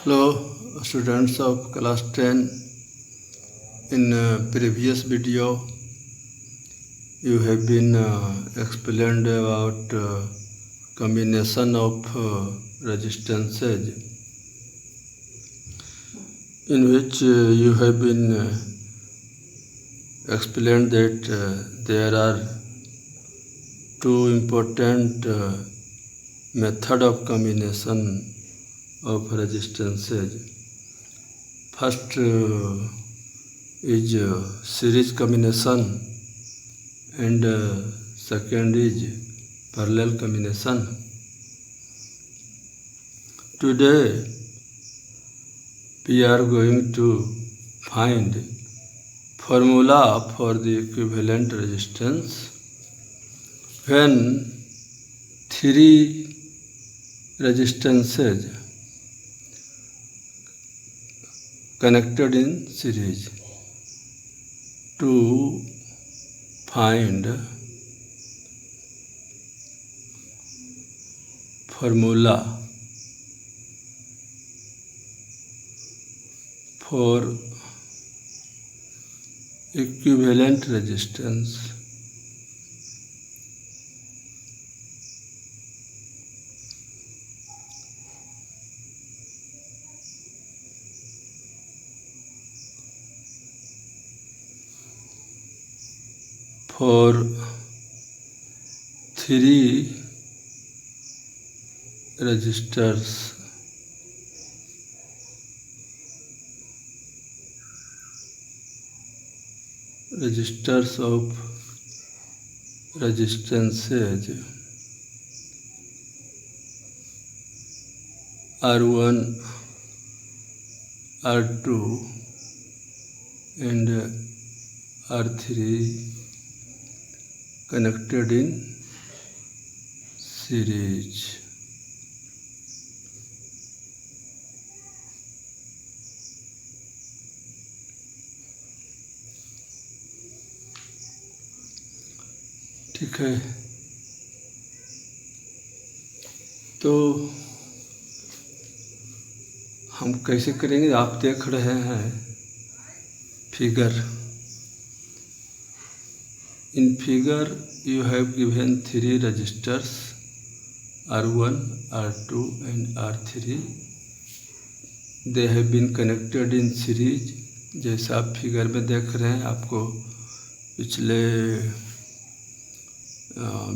Hello, students of class 10. In previous video, you have been explained about combination of resistances, in which you have been explained that there are two important method of combination of resistances. First is series combination and second is parallel combination. Today we are going to find formula for the equivalent resistance when three resistances connected in series. To find formula for equivalent resistance, for three resistors of resistances R1, R2 and R3 connected in series. ठीक है, तो हम कैसे करेंगे? आप देख रहे हैं figure. In figure you have given three resistors R1, R2 and R3. They have been connected in series. जैसा आप फिगर में देख रहे हैं, आपको पिछले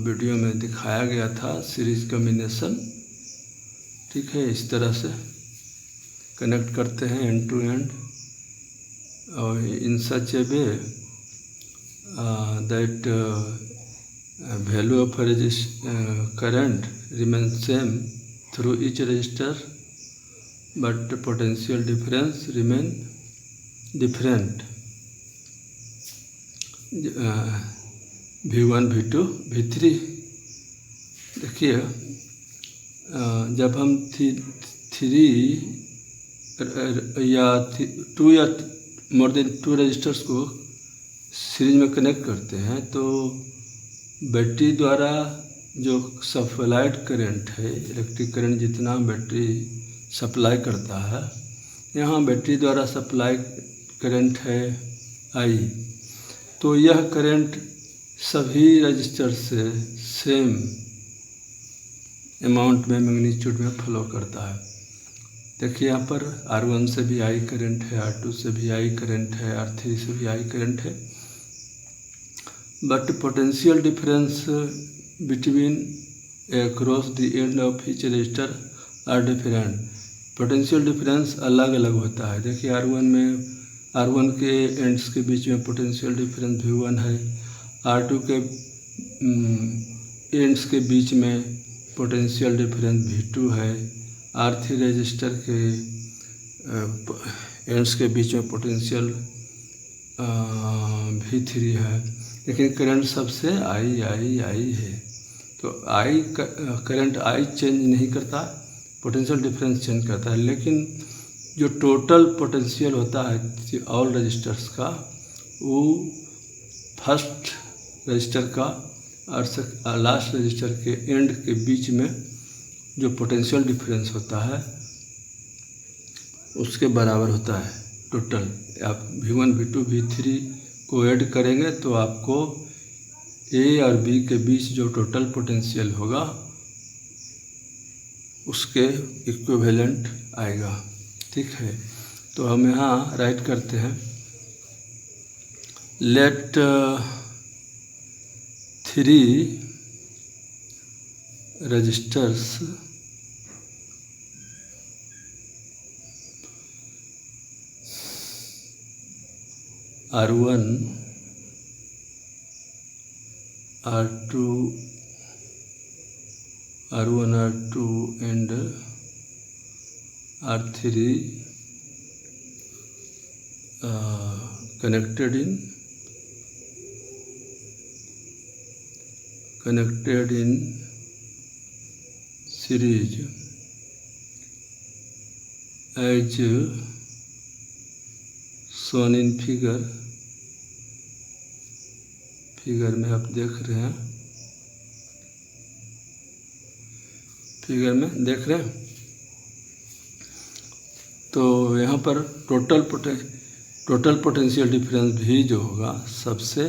वीडियो में दिखाया गया था सीरीज कॉम्बिनेशन. ठीक है, इस तरह से कनेक्ट करते हैं एंड टू एंड, और इन सच ए वे that value of current remains same through each resistor, but the potential difference remain different. V1, V2, V3. देखिए, जब हम थ्री या टू या मोर देन टू रजिस्टर्स को सीरीज में कनेक्ट करते हैं, तो बैटरी द्वारा जो सप्लाइड करंट है, इलेक्ट्रिक करंट जितना बैटरी सप्लाई करता है, यहाँ बैटरी द्वारा सप्लाई करंट है I. तो यह करंट सभी रजिस्टर से सेम अमाउंट में, मैग्नीट्यूड में फ्लो करता है. देखिए, यहाँ पर R1 से भी I करंट है, R2 से भी I करंट है, R3 से भी I करंट है, but potential difference between across the end of each resistor are different. Potential difference अलग अलग होता है. देखिए, R1 के एंड्स के बीच में पोटेंशियल डिफरेंस V1 है, R2 के एंड्स के बीच में पोटेंशियल डिफरेंस V2 है, R3 रजिस्टर के एंड्स के बीच में पोटेंशियल V3 है. लेकिन करंट सबसे I है. तो करंट I चेंज नहीं करता, पोटेंशियल डिफरेंस चेंज करता है. लेकिन जो टोटल पोटेंशियल होता है ऑल रजिस्टर्स का, वो फर्स्ट रजिस्टर का और लास्ट रजिस्टर के एंड के बीच में जो पोटेंशियल डिफरेंस होता है उसके बराबर होता है टोटल। आप V1 V2 V3 को ऐड करेंगे तो आपको ए और बी के बीच जो टोटल पोटेंशियल होगा उसके इक्विवेलेंट आएगा। ठीक है, तो हम यहाँ राइट करते हैं, let 3 resistors R1 R2 and R3 connected in series as shown in figure में आप देख रहे हैं, फिगर में देख रहे हैं। तो यहाँ पर टोटल पोटेंशियल डिफरेंस भी जो होगा सबसे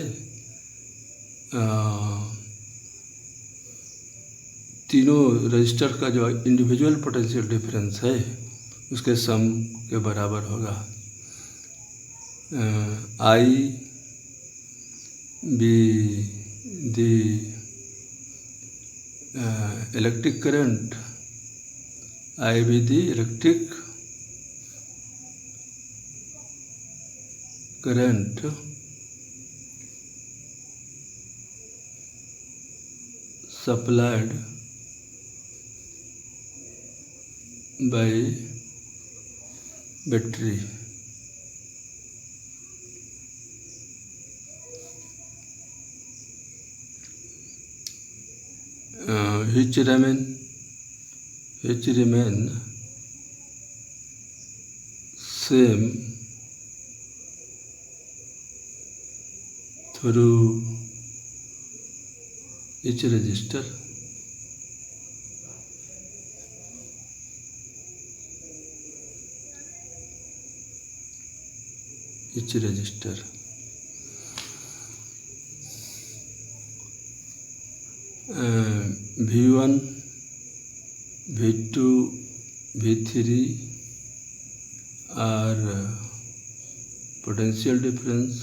तीनों रजिस्टर का जो इंडिविजुअल पोटेंशियल डिफरेंस है उसके सम के बराबर होगा। I be the electric current, I be the electric current supplied by battery. Which remain same through each register. V1 V2 V3 are potential difference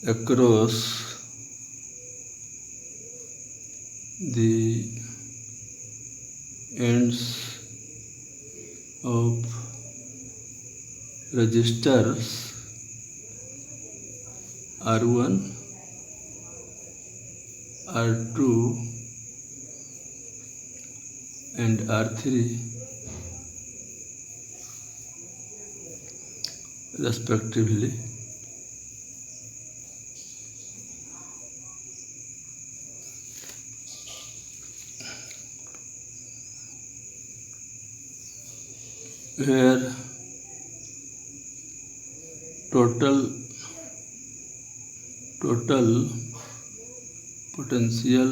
across the ends of registers R1 R2 and R3 respectively. Where total potential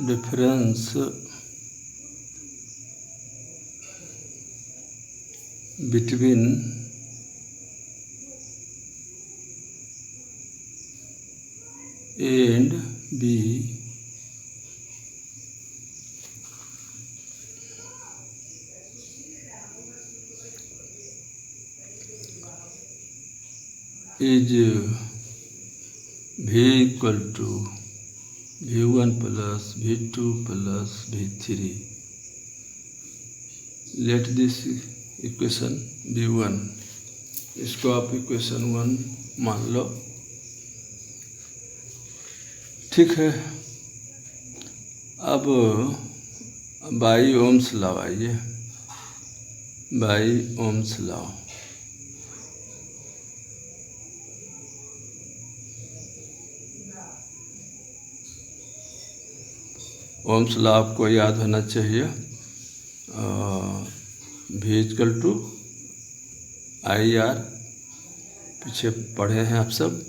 difference between A and B is V equal to V1 plus V2 plus V3. Let this equation V1, इसको आप equation 1 मान लो। ठीक है, अब by Ohm's law आइए, by Ohm's law. Ohm's law आपको याद होना चाहिए। V equal to I R, पीछे पढ़े हैं आप सब।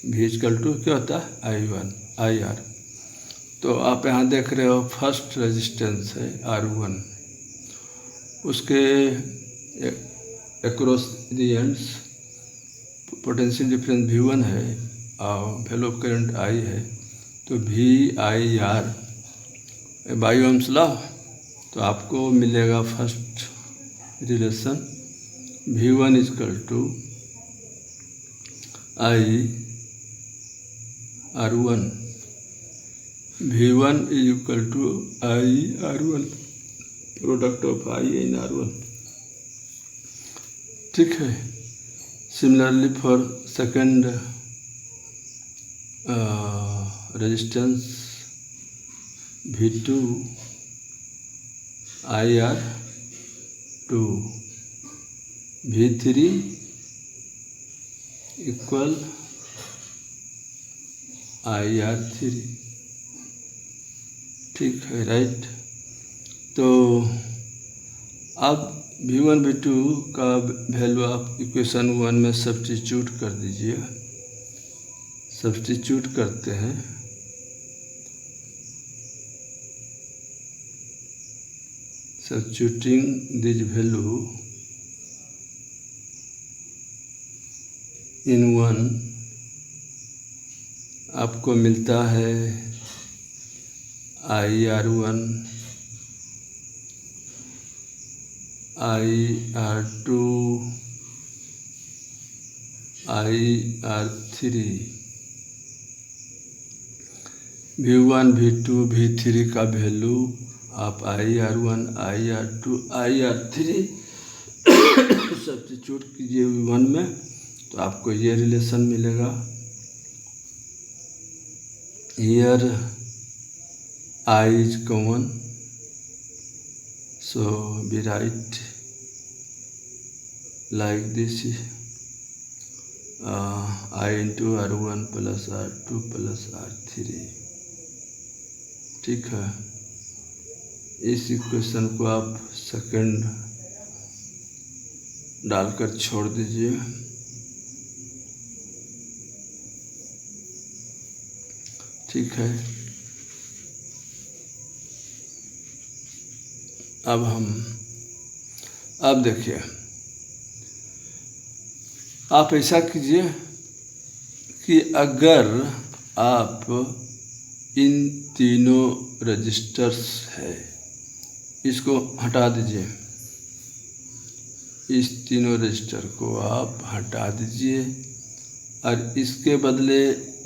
V इक्वल टू क्या होता है I1 आई आर। तो आप यहाँ देख रहे हो फर्स्ट रेजिस्टेंस है R1, उसके across the ends potential difference V1 है और वैल्यू ऑफ करंट I है। तो VIR बाई ओम्स लॉ, तो आपको मिलेगा first relation V1 equal to IR1, V1 is equal to IR1, product of I in R1। ठीक है। Similarly for second resistance V2 IR2, V3 equal IR3। ठीक है, right. तो अब V1 V2 का वैल्यू आप इक्वेशन 1 में सब्स्टिट्यूट कर दीजिए। सब्स्टिट्यूट करते हैं, सब्स्टिट्यूटिंग दिस वैल्यू इन 1, आपको मिलता है IR1 IR2 IR3, V1 V2 V3 का वैल्यू आप IR1 IR2 IR3 सब्स्टिट्यूट कीजिए V1 में, तो आपको ये रिलेशन मिलेगा। Here I is common, so we write like this, I into R1 plus R2 plus R3। ठीक है। इस इक्वेशन को आप सेकंड डालकर छोड़ दीजिए। ठीक है। अब देखिए, आप ऐसा कीजिए कि अगर आप इन तीनों रजिस्टर्स है इसको हटा दीजिए, इस तीनों रजिस्टर को आप हटा दीजिए और इसके बदले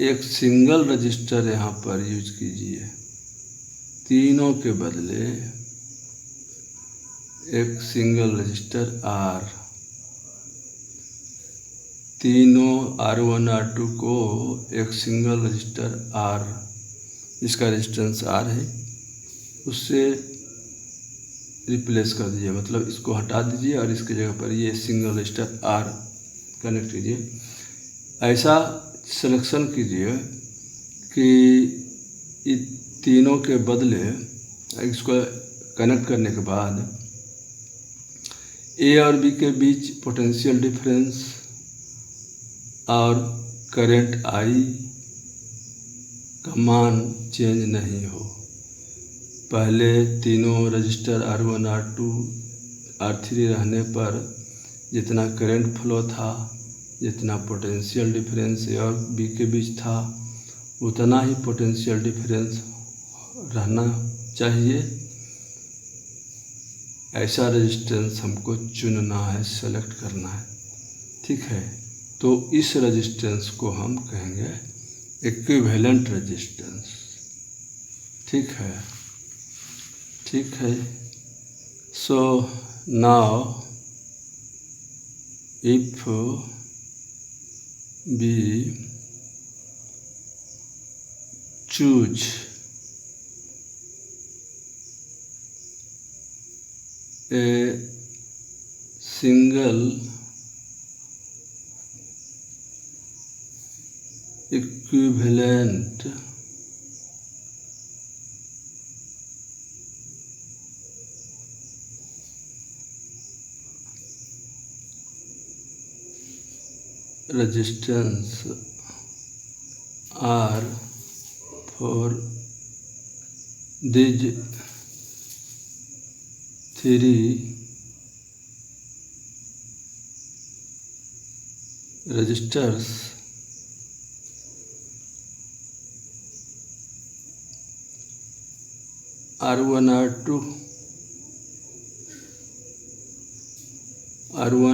एक सिंगल रजिस्टर यहाँ पर यूज कीजिए। तीनों के बदले एक सिंगल रजिस्टर R, तीनों R1 R2 को एक सिंगल रजिस्टर R, इसका रेजिस्टेंस R है, उससे रिप्लेस कर दीजिए। मतलब इसको हटा दीजिए और इसकी जगह पर ये सिंगल रजिस्टर R कनेक्ट कीजिए। ऐसा सिलेक्शन कीजिए कि तीनों के बदले इसको कनेक्ट करने के बाद A और B के बीच पोटेंशियल डिफरेंस और करंट I का मान चेंज नहीं हो। पहले तीनों रजिस्टर R1 R2 R3 रहने पर जितना करंट फ्लो था, जितना पोटेंशियल डिफरेंस A और B के बीच था, उतना ही पोटेंशियल डिफरेंस रहना चाहिए। ऐसा रेजिस्टेंस हमको चुनना है, सेलेक्ट करना है। ठीक है। तो इस रेजिस्टेंस को हम कहेंगे इक्विवेलेंट रेजिस्टेंस। ठीक है, ठीक है। So now if we choose a single equivalent resistance R for these three resistors R1,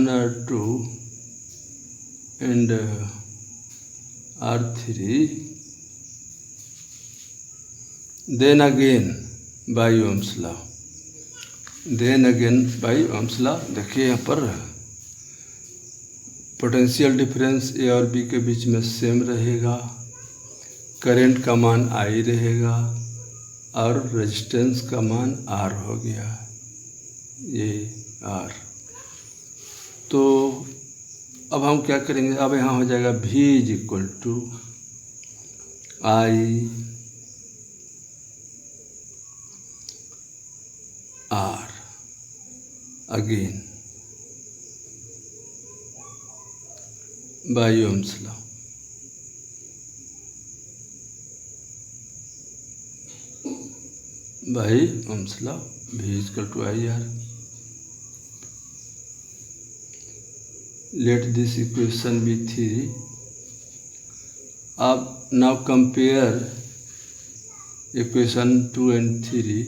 R2, and R3, then again by Ohm's law. देखिए यहाँ पर पोटेंशियल डिफरेंस ए और बी के बीच में सेम रहेगा, करंट का मान आई रहेगा और रेजिस्टेंस का मान आर हो गया, ये आर। तो अब हम क्या करेंगे, अब यहाँ हो जाएगा V is equal to I R again by Ohm's law. By Ohm's law V is equal to I R. Let this equation be 3. Now compare equation 2 and 3.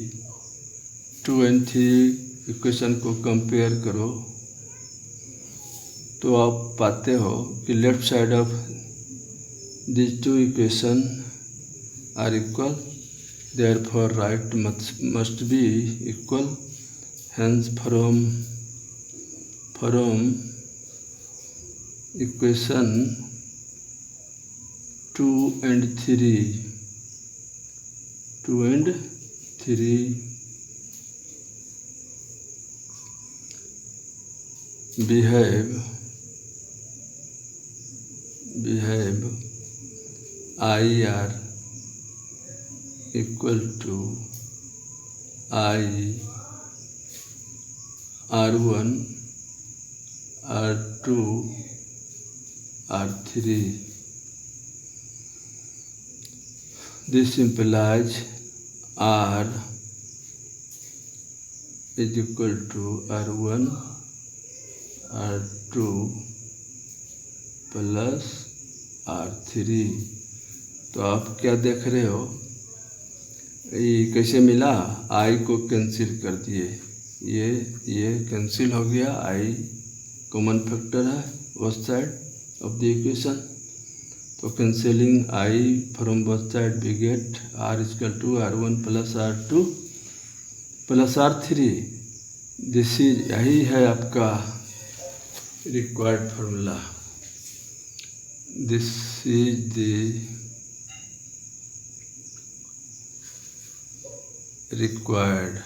2 and 3 equation को compare करो तो आप पाते हो कि left side of these two equation are equal, therefore right must be equal. Hence from equation 2 and 3 behave IR equal to I R1 R2 R3. This implies R is equal to R1 R2 plus R3। तो आप क्या देख रहे हो, ये कैसे मिला, I को कैंसिल कर दिए, ये कैंसिल हो गया, I कॉमन फैक्टर है both side of the equation. So cancelling I from both sides we get R is equal to R1 plus R2 plus R3. This is यही है आपका required formula. This is the required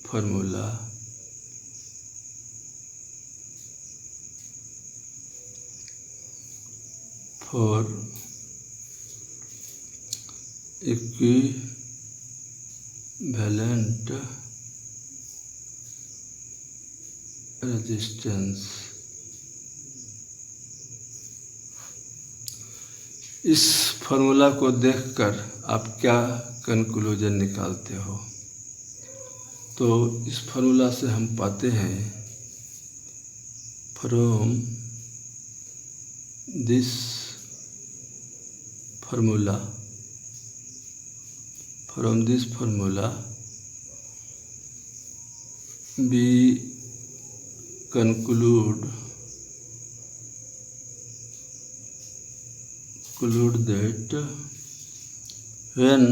formula for equivalent resistance। इस formula को देखकर आप क्या conclusion निकालते हो, तो इस फॉर्मूला से हम पाते हैं from this formula we conclude that when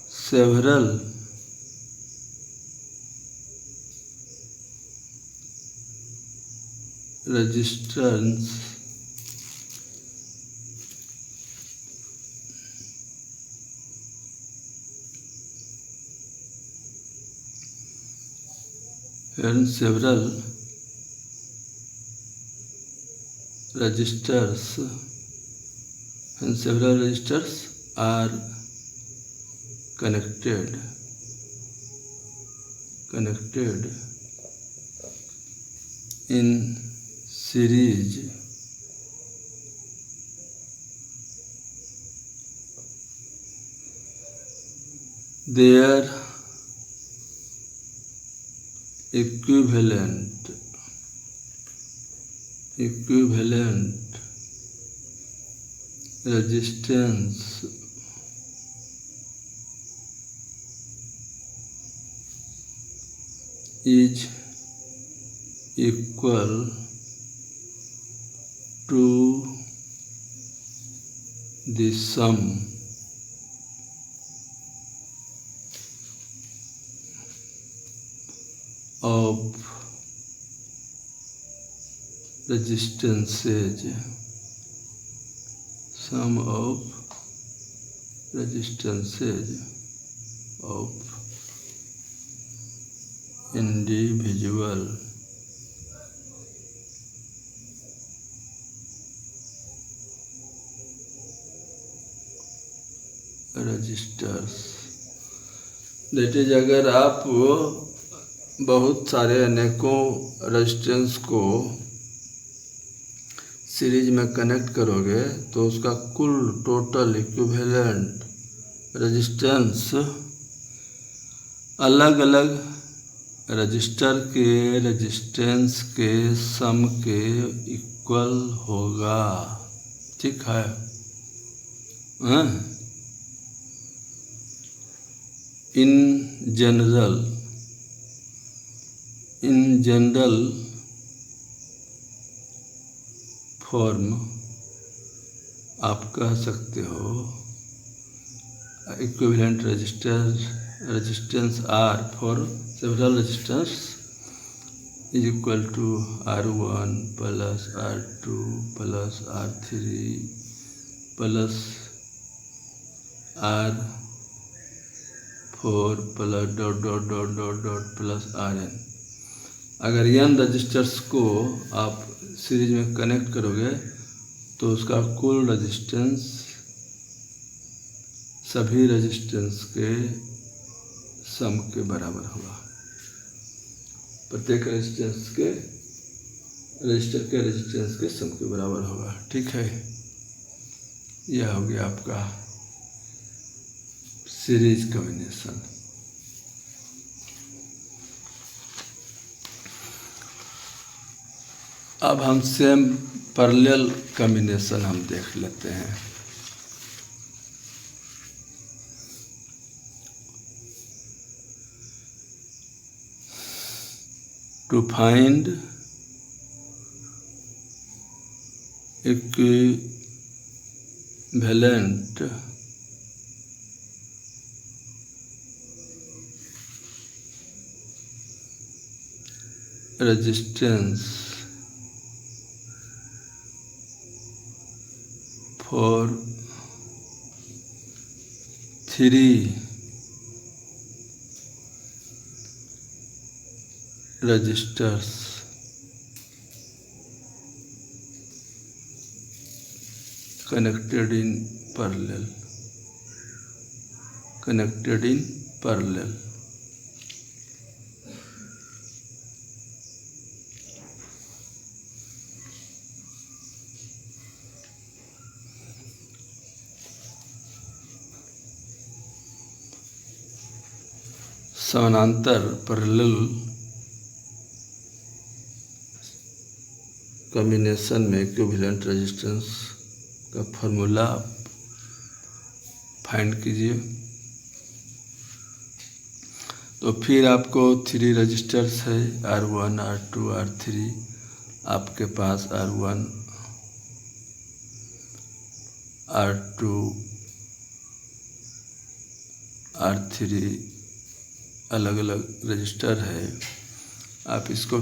several resistors are connected connected in series their equivalent resistance is equal to the sum of resistances of individual resistors. That is, अगर आप बहुत सारे अनेकों रजिस्टेंस को सीरीज में connect करोगे तो उसका कुल टोटल इक्विवेलेंट रजिस्टेंस अलग अलग रजिस्टर के रजिस्टेंस के सम के इक्वल होगा। ठीक है? इन जनरल फॉर्म आप कह सकते हो equivalent resistance R for several resistors is equal to R1 plus R2 plus R3 plus R4 plus dot plus Rn। अगर n रजिस्टर्स को आप सीरीज में कनेक्ट करोगे तो उसका कुल रजिस्टेंस सभी रजिस्टेंस के सम के बराबर होगा। प्रत्येक रजिस्टर के रेजिस्टेंस के सम के बराबर होगा। ठीक है? यह हो गया आपका सीरीज कॉम्बिनेशन। अब हम सेम पैरेलल कॉम्बिनेशन हम देख लेते हैं। To find equivalent resistance for 3 registers connected in parallel। समानांतर पैरेलल कॉम्बिनेशन में इक्विवेलेंट रेजिस्टेंस का फॉर्मूला फाइंड कीजिए। तो फिर आपको 3 रजिस्टर्स है R1 R2 R3। आपके पास R1 R2 R3 अलग अलग रजिस्टर है। आप इसको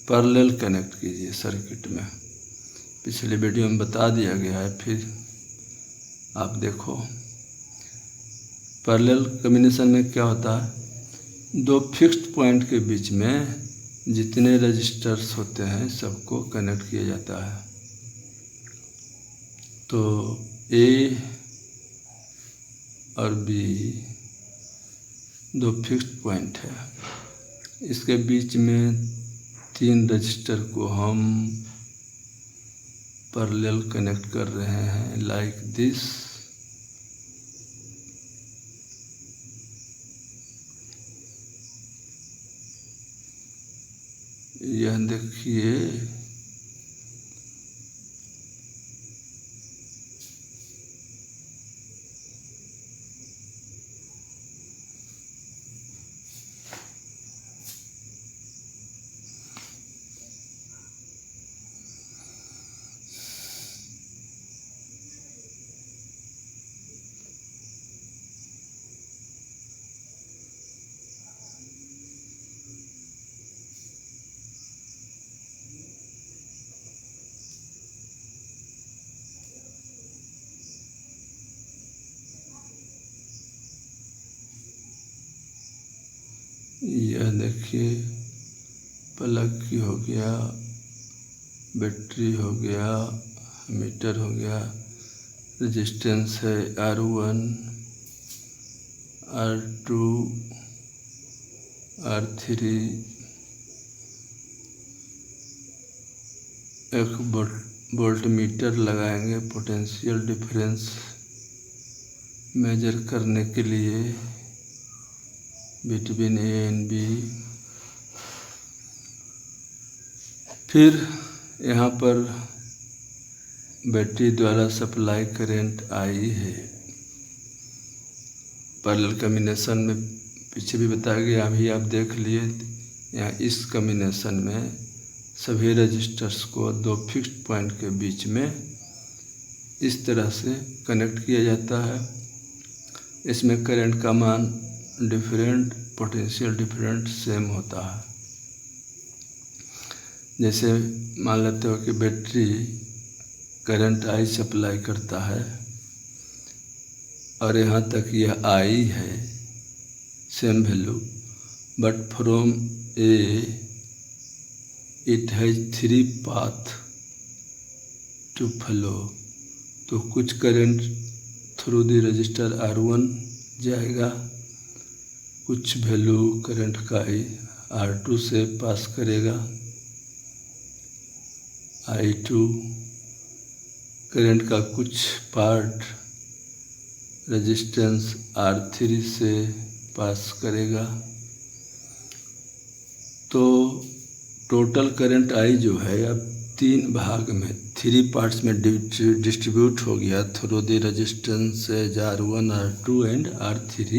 पैरेलल कनेक्ट कीजिए सर्किट में। पिछले वीडियो में बता दिया गया है, फिर आप देखो। पैरेलल कॉम्बिनेशन में क्या होता है, दो फिक्स्ड पॉइंट के बीच में जितने रजिस्टर्स होते हैं सबको कनेक्ट किया जाता है। तो A और B दो फिक्स्ड पॉइंट है। इसके बीच में 3 रजिस्टर को हम पैरेलल कनेक्ट कर रहे हैं लाइक दिस। यह देखिए यह देखिए प्लग की हो गया, बैटरी हो गया, मीटर हो गया, रेजिस्टेंस है R1, R2, R3, एक वोल्ट मीटर लगाएंगे पोटेंशियल डिफरेंस मेजर करने के लिए बिटवीन A एंड B। फिर यहाँ पर बैटरी द्वारा सप्लाई करंट आई है। पैरेलल कॉम्बिनेशन में पीछे भी बताया गया, अभी आप देख लिए। यहाँ इस कॉम्बिनेशन में सभी रजिस्टर्स को 2 फिक्स्ड पॉइंट के बीच में इस तरह से कनेक्ट किया जाता है। इसमें करंट का मान डिफरेंट, पोटेंशियल डिफरेंट सेम होता है। जैसे मान लेते हो कि बैटरी करंट आई सप्लाई करता है और यहाँ तक यह आई है same value, but from A it has 3 path to flow. तो कुछ current through the register R1 जाएगा, कुछ वैल्यू करंट का R2 से पास करेगा, I2 करंट का कुछ पार्ट रेजिस्टेंस R3 से पास करेगा। तो टोटल करंट I जो है अब 3 भाग में, 3 पार्ट्स में डिस्ट्रीब्यूट हो गया through the resistance R1, R2 and R3।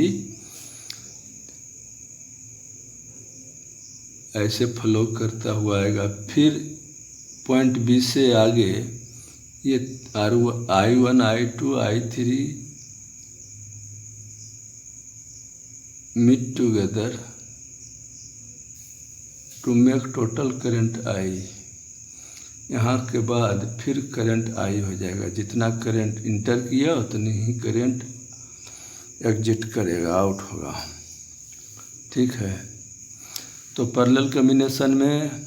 ऐसे फ्लो करता हुआ आएगा। फिर पॉइंट B से आगे ये I1, I2, I3 meet together to make total current I। यहाँ के बाद फिर करंट I हो जाएगा। जितना करंट इंटर किया उतनी ही करंट एग्जिट करेगा, आउट होगा। ठीक है। तो पैरेलल कॉम्बिनेशन में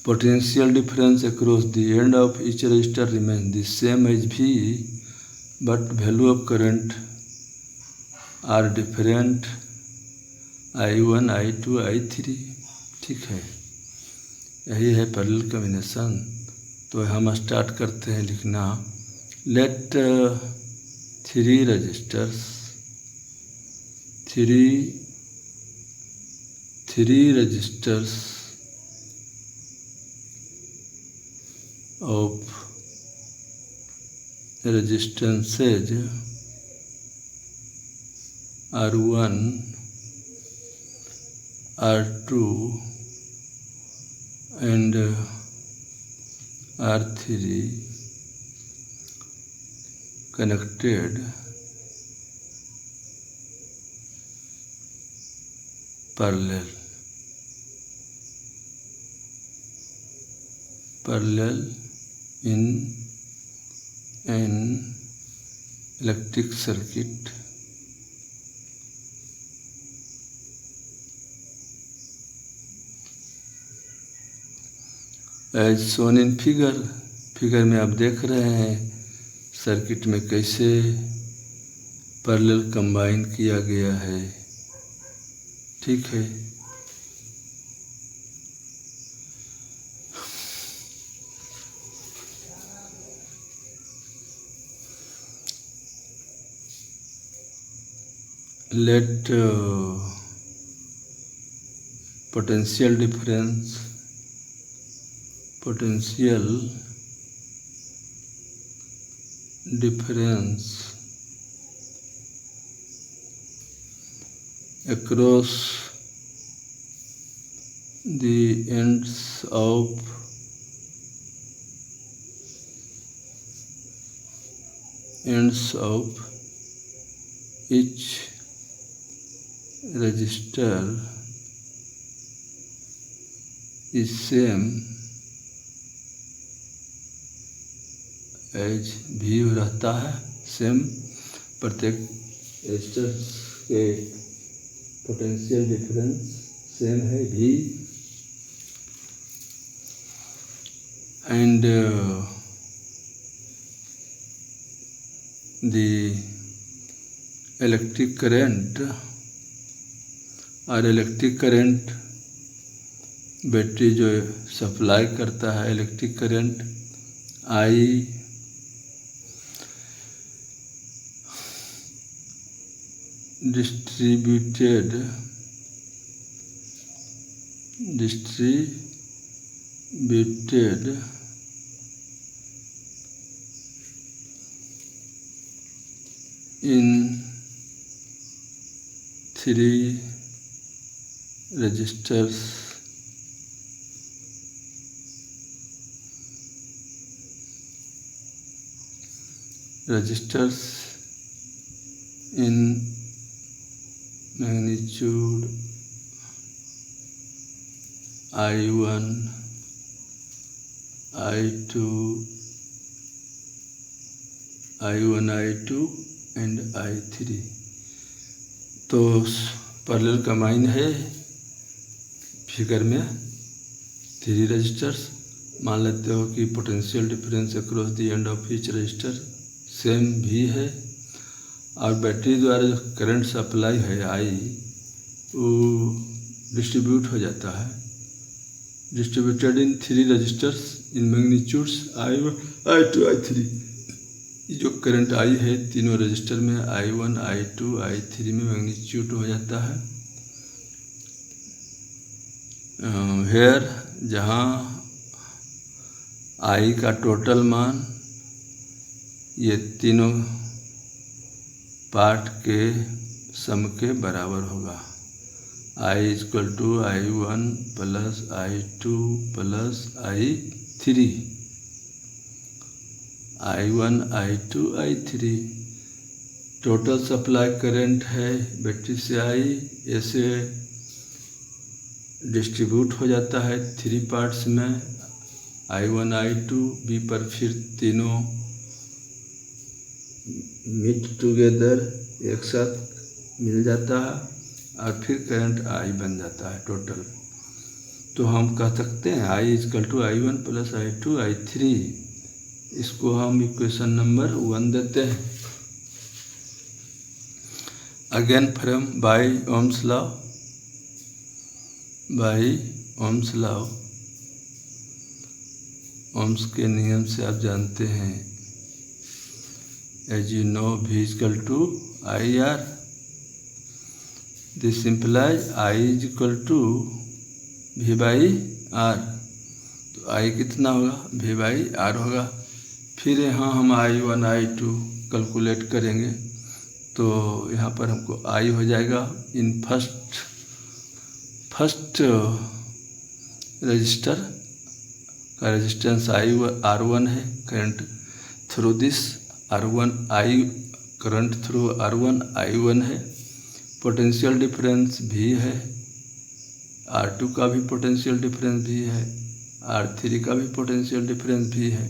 potential difference across the end of each resistor remains the same as V, but value of current are different, I1, I2, I3। ठीक है, यही है पैरेलल कॉम्बिनेशन। तो हम स्टार्ट करते हैं लिखना। Let 3 resistors, 3 resistors of resistances R1, R2 and R3 connected parallel in an electric circuit as shown in figure में आप देख रहे हैं सर्किट में कैसे पैरेलल कंबाइन किया गया है। ठीक है, let potential difference across the ends of each resistor is same as V रहता है। सेम प्रत्येक रेजिस्टर के पोटेंशियल डिफरेंस सेम है V, and the electric current battery जो सप्लाई करता है electric current I distributed in 3 resistors in magnitude I1, I2 and I3। तो parallel combine है फिगर में 3 रजिस्टर्स। मान लेते हो कि potential difference across the end of each resistor same भी है, और बैटरी द्वारा जो करंट सप्लाई है I वो डिस्ट्रीब्यूट हो जाता है, distributed in 3 resistors in magnitudes I1, I2, I3। जो करंट I है तीनों रजिस्टर में I1, I2, I3 में मैग्नीट्यूड हो जाता है। हेयर जहाँ I का टोटल मान ये तीनों पार्ट के सम के बराबर होगा। I equal to I1 plus I2 plus I3, I1, I2, I3 total supply current है बैटरी से I ऐसे डिस्ट्रीब्यूट हो जाता है 3 पार्ट्स में I1, I2 B पर, फिर तीनों मीट टुगेदर एक साथ मिल जाता है और फिर करंट I बन जाता है टोटल। तो हम कह सकते हैं I equal to I1 plus I2 I3। इसको हम इक्वेशन नंबर 1 देते हैं। Again from by Ohm's law, Ohm's के नियम से आप जानते हैं, as you know V equal to IR। This simplifies I is equal to V by R। तो I कितना होगा? V बाई R होगा। फिर यहाँ हम I1, I2 कैलकुलेट करेंगे, तो यहाँ पर हमको I हो जाएगा इन फर्स्ट रजिस्टर का रेजिस्टेंस R1 है, current through this current through R1 I1 है, पोटेंशियल डिफरेंस भी है, R2 का भी पोटेंशियल डिफरेंस भी है, R3 का भी पोटेंशियल डिफरेंस भी है।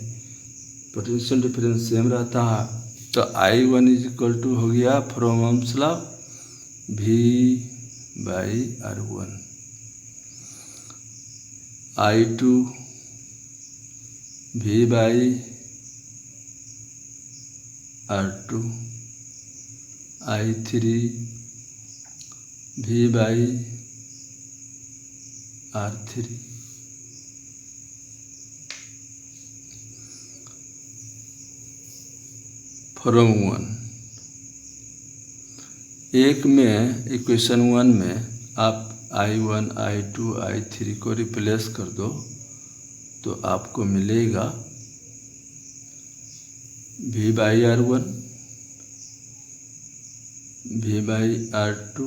पोटेंशियल डिफरेंस सेम रहता है, तो I1 इज इक्वल टू हो गया from ohms law V by R1, I2 V by R2, I3 V by R3। Form 1 एक में इक्वेशन 1 में आप I1 I2 I3 को रिप्लेस कर दो तो आपको मिलेगा V by R1 V by R2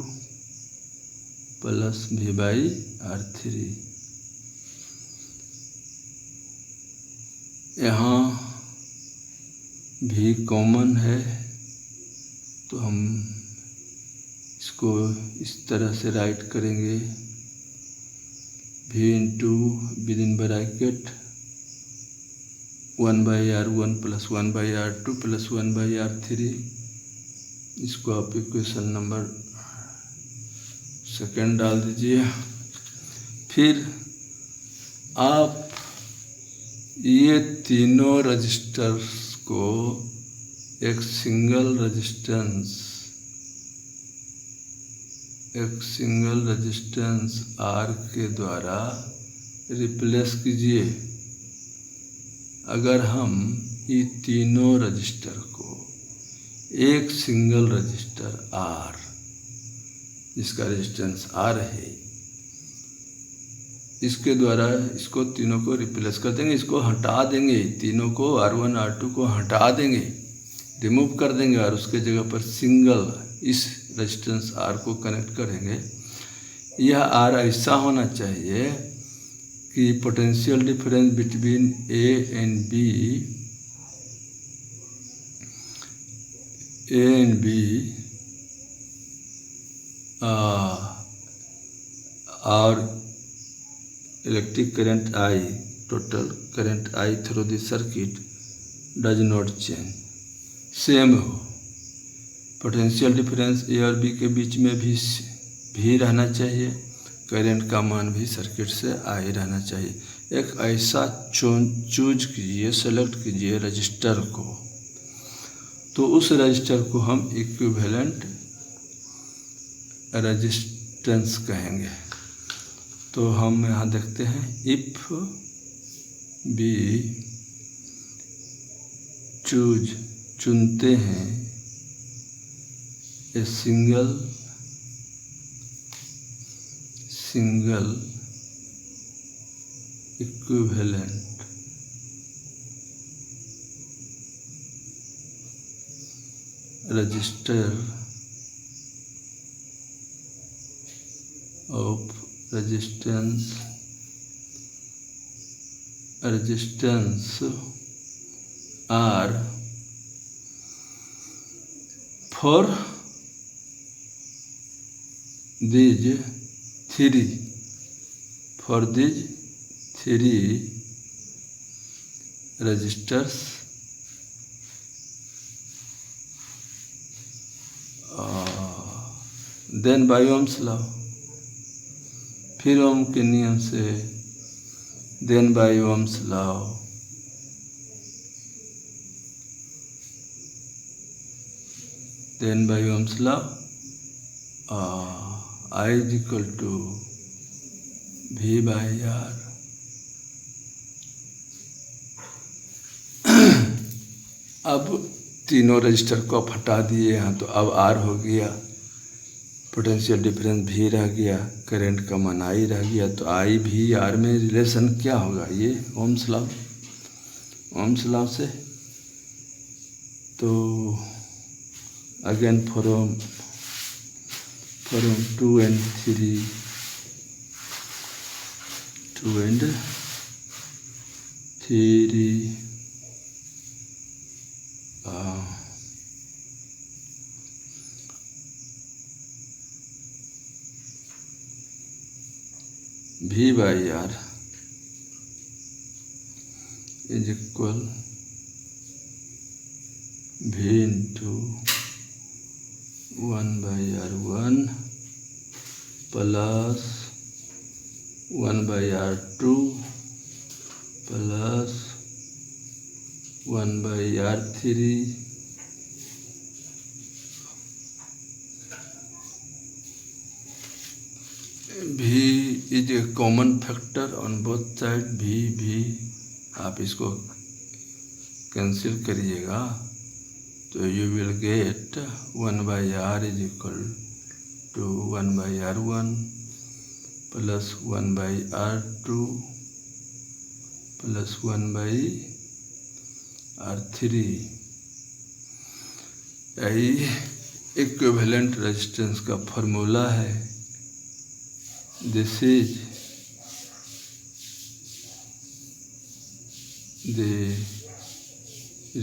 plus V by R3। यहाँ V कॉमन है तो हम इसको इस तरह से राइट करेंगे V into with in bracket 1 by R1 plus 1 by R2 plus 1 by R3। इसको आप इक्वेशन नंबर 2 डाल दीजिए। फिर आप ये तीनों रजिस्टर्स को एक सिंगल रेजिस्टेंस R के द्वारा रिप्लेस कीजिए। अगर हम ये तीनों रजिस्टर को एक सिंगल रजिस्टर R जिसका रेजिस्टेंस R है इसके द्वारा इसको तीनों को रिप्लेस कर देंगे, इसको हटा देंगे, तीनों को R1 R2 को हटा देंगे, रिमूव कर देंगे और उसके जगह पर सिंगल इस रेजिस्टेंस R को कनेक्ट करेंगे। यह R ऐसा होना चाहिए कि potential difference between A and B और electric current I, total current I through the circuit does not change, same हो। पोटेंशियल डिफरेंस A और B के बीच में भी रहना चाहिए, करंट का मान भी सर्किट से I रहना चाहिए। एक ऐसा चूज कीजिए, सेलेक्ट कीजिए रजिस्टर को, तो उस रजिस्टर को हम इक्विवेलेंट रेजिस्टेंस कहेंगे। तो हम यहाँ देखते हैं इफ बी चुनते हैं a single equivalent register of resistance R for these three registers then by Ohm's law, फिर ओम के नियम से then by Ohm's law I is equal to V by R। अब तीनों रजिस्टर को आप हटा दिए यहाँ, तो अब R हो गया, पोटेंशियल डिफरेंस भी रह गया, करंट का मान I रह गया। तो I भी R में रिलेशन क्या होगा, ये ओम्स लॉ से। तो again from 2 and 3 V by R is equal V into 1 by R1 plus 1 by R2 plus 1 by R3 V is a common factor on both side. भी आप इसको कैंसिल करिएगा तो you will get 1/r is equal to 1/r1 plus 1/r2 plus 1/r3। यही equivalent resistance का formula है। This is the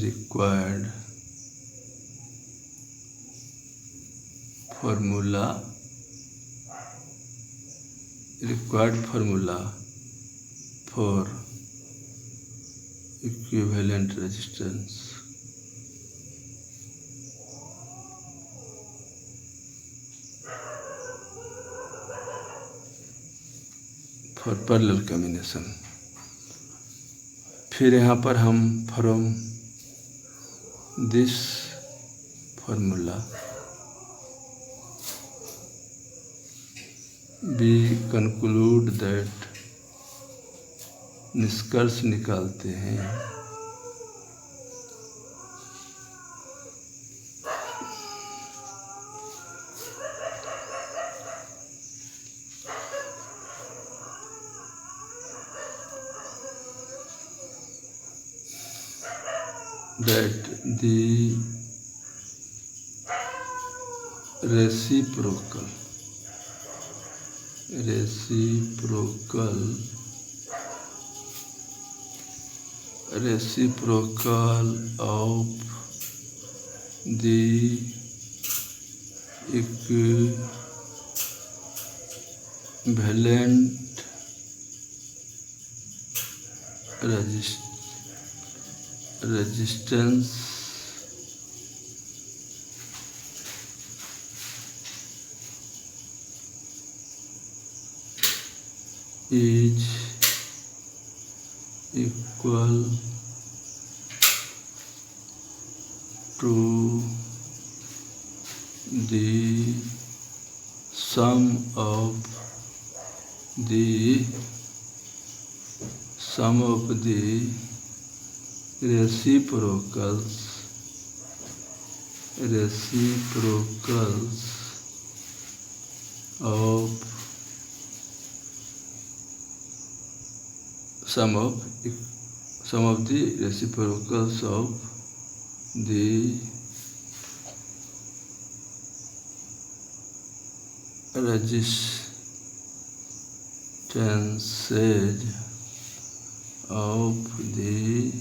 required formula for equivalent resistance. For parallel combination. फिर यहाँ पर हम from this formula we conclude that, निष्कर्ष निकालते हैं that the reciprocal of the equivalent resistance is equal to the sum of the reciprocals of sum of the reciprocals of the resistances of the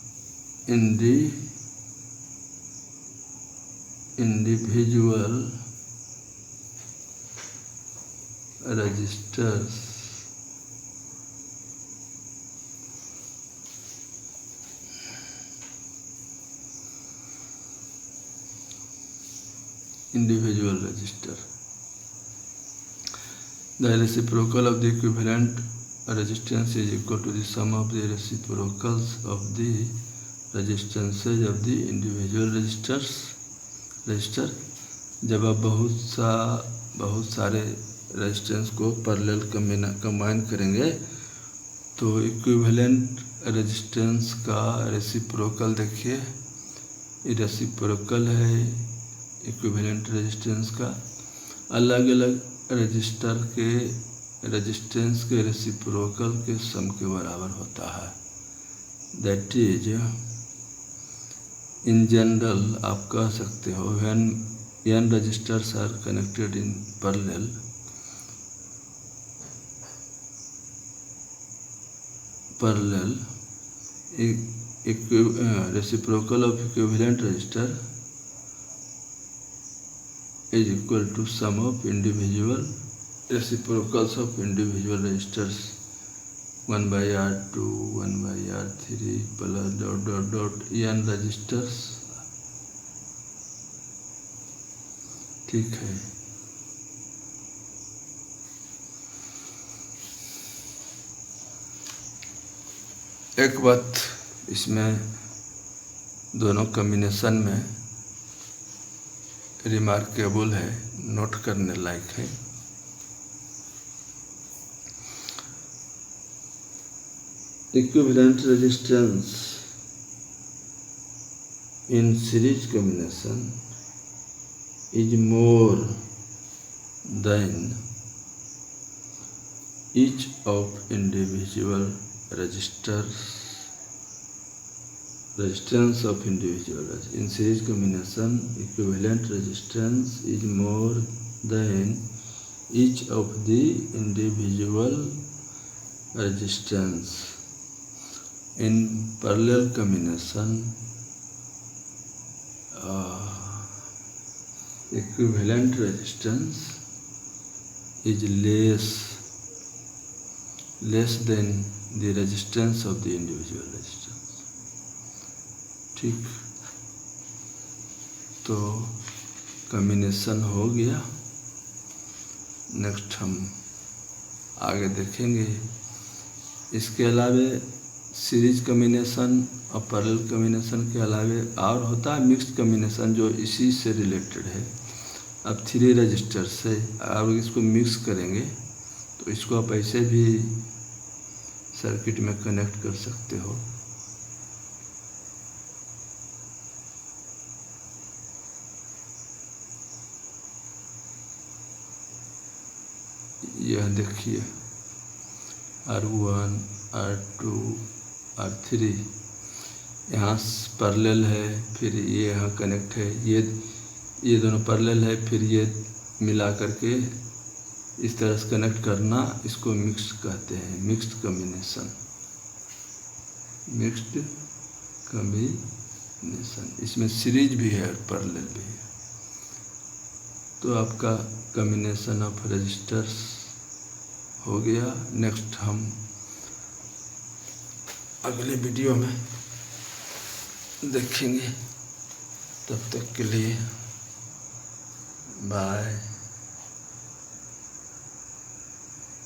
individual registers The reciprocal of the equivalent resistance is equal to the sum of the reciprocals of the resistances of the individual resistor। जब आप बहुत सारे resistance को parallel combine करेंगे तो equivalent resistance का reciprocal देखिए, ये रेसिप्रोकल है इक्विवेलेंट रेजिस्टेंस का। अलग अलग रजिस्टर के रेजिस्टेंस के रेसिप्रोकल के सम के बराबर होता है। दैट इज इन जनरल आप कह सकते हो when n registers are connected in parallel, reciprocal of equivalent resistor is equal to sum of individual reciprocals of individual resistors 1/R2 1/R3 plus ... n registers। ठीक है, एक बात इसमें दोनों कॉम्बिनेशन में रिमार्केबल है, नोट करने लायक है। Equivalent resistance in series combination is more than each of individual resistance of individual. In series combination, equivalent resistance is more than each of the individual resistance. In parallel combination, equivalent resistance is less than the resistance of the individual resistance। ठीक, तो combination हो गया। Next हम आगे देखेंगे। इसके अलावे series combination और पैरेलल कम्बिनेशन के अलावे और होता है मिक्स्ड कम्बिनेशन, जो इसी से रिलेटेड है। अब 3 रजिस्टर से आप इसको मिक्स करेंगे तो इसको आप ऐसे भी सर्किट में कनेक्ट कर सकते हो। यह देखिए R1, R2, R3 यहाँ पैरेलल है, फिर ये यहाँ कनेक्ट है, ये दोनों पैरेलल है, फिर ये मिला करके इस तरह से कनेक्ट करना, इसको मिक्स कहते हैं, मिक्स्ड कम्बिनेशन। इसमें सीरीज भी है और पैरेलल भी है। तो आपका कम्बिनेशन ऑफ रजिस्टर्स हो गया। नेक्स्ट हम अगले वीडियो में देखेंगे। तब तक के लिए बाय।